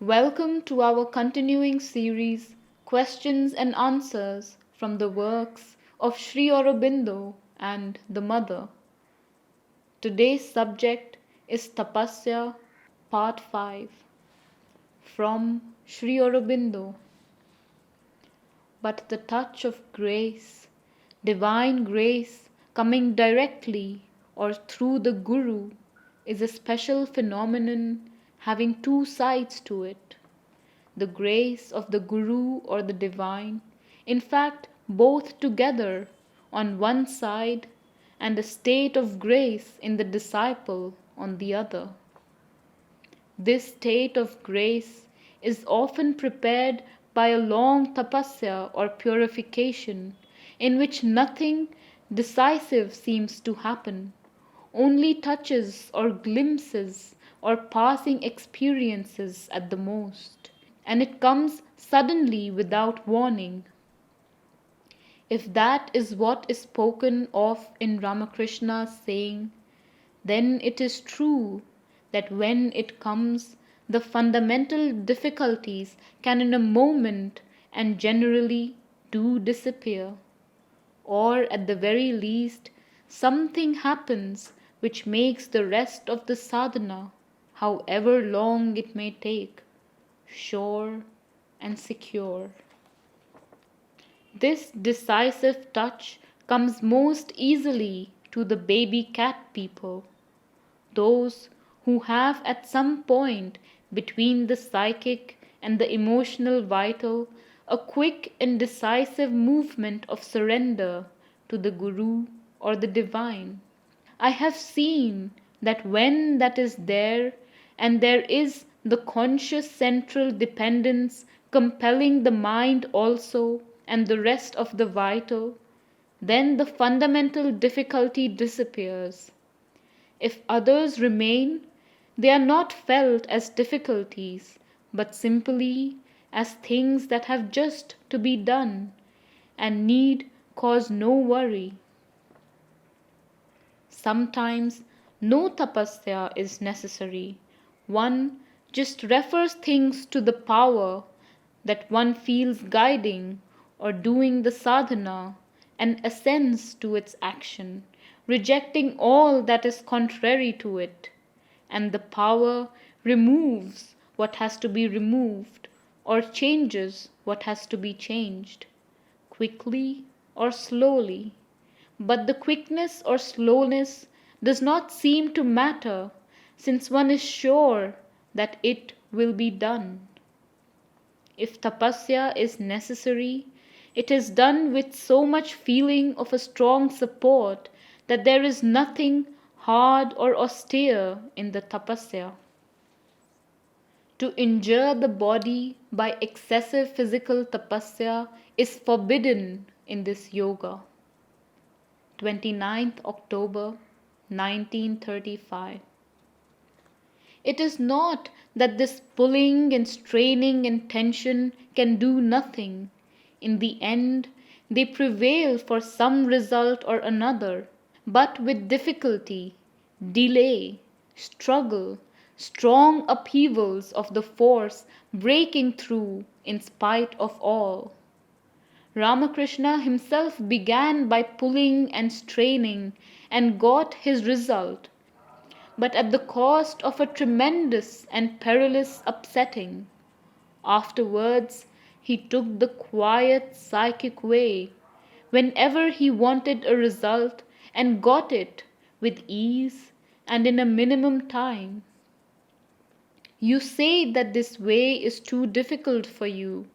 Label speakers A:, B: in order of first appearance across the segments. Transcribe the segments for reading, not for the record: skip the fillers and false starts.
A: Welcome to our continuing series, Questions and Answers from the works of Sri Aurobindo and the Mother. Today's subject is Tapasya, Part 5, from Sri Aurobindo. But the touch of grace, divine grace coming directly or through the Guru, is a special phenomenon having two sides to it. The grace of the Guru or the divine, in fact, both together on one side, and a state of grace in the disciple on the other. This state of grace is often prepared by a long tapasya or purification, in which nothing decisive seems to happen, only touches or glimpses or passing experiences at the most, and it comes suddenly without warning. If that is what is spoken of in Ramakrishna's saying, then it is true that when it comes, the fundamental difficulties can in a moment and generally do disappear. Or at the very least, something happens which makes the rest of the sadhana, however long it may take, sure and secure. This decisive touch comes most easily to the baby cat people, those who have at some point between the psychic and the emotional vital a quick and decisive movement of surrender to the Guru or the divine. I have seen that when that is there, and there is the conscious central dependence compelling the mind also and the rest of the vital, then the fundamental difficulty disappears. If others remain, they are not felt as difficulties, but simply as things that have just to be done, and need cause no worry. Sometimes no tapasya is necessary. One just refers things to the power that one feels guiding or doing the sadhana, and assents to its action, rejecting all that is contrary to it, and the power removes what has to be removed or changes what has to be changed, quickly or slowly. But the quickness or slowness does not seem to matter, since one is sure that it will be done. If tapasya is necessary, it is done with so much feeling of a strong support that there is nothing hard or austere in the tapasya. To injure the body by excessive physical tapasya is forbidden in this yoga. 29th October 1935. It is not that this pulling and straining and tension can do nothing. In the end, they prevail for some result or another, but with difficulty, delay, struggle, strong upheavals of the force breaking through in spite of all. Ramakrishna himself began by pulling and straining and got his result, but at the cost of a tremendous and perilous upsetting. Afterwards, he took the quiet psychic way whenever he wanted a result, and got it with ease and in a minimum time. You say that this way is too difficult for you,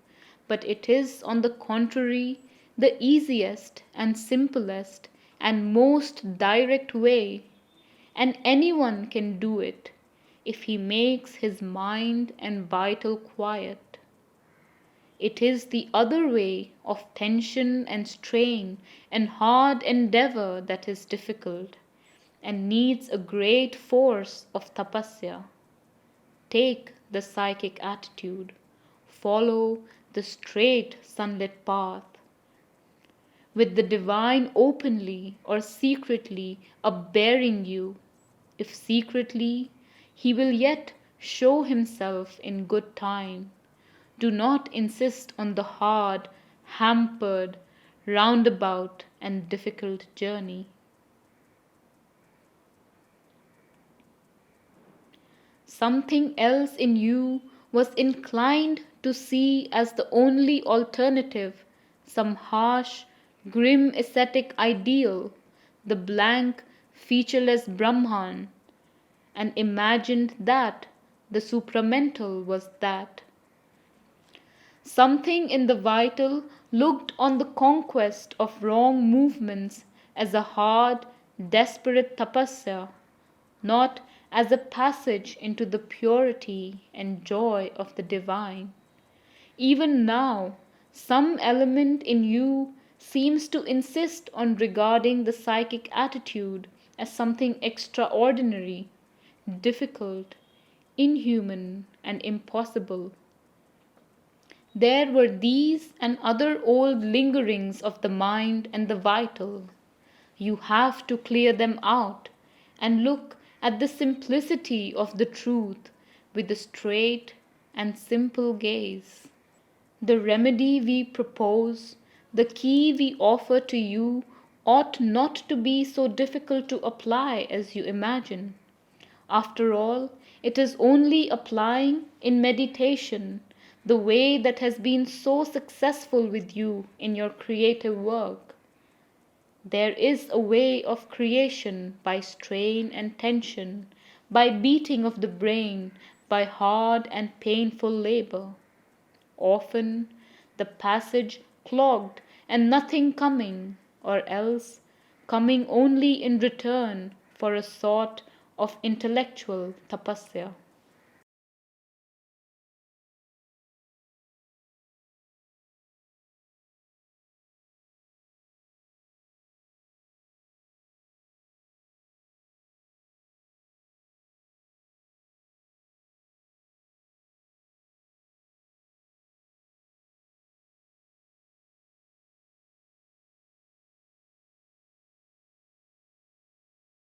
A: but it is on the contrary the easiest and simplest and most direct way, and anyone can do it if he makes his mind and vital quiet. It is the other way of tension and strain and hard endeavor that is difficult, and needs a great force of tapasya. Take the psychic attitude. Follow the straight sunlit path, with the divine openly or secretly upbearing you. If secretly, he will yet show himself in good time. Do not insist on the hard, hampered, roundabout, and difficult journey. Something else in you was inclined to see as the only alternative some harsh, grim ascetic ideal, the blank, featureless Brahman, and imagined that the supramental was that. Something in the vital looked on the conquest of wrong movements as a hard, desperate tapasya, not as a passage into the purity and joy of the divine. Even now, some element in you seems to insist on regarding the psychic attitude as something extraordinary, difficult, inhuman, and impossible. There were these and other old lingerings of the mind and the vital. You have to clear them out and look at the simplicity of the truth with a straight and simple gaze. The remedy we propose, the key we offer to you, ought not to be so difficult to apply as you imagine. After all, it is only applying in meditation the way that has been so successful with you in your creative work. There is a way of creation by strain and tension, by beating of the brain, by hard and painful labor. Often the passage clogged and nothing coming, or else coming only in return for a sort of intellectual tapasya.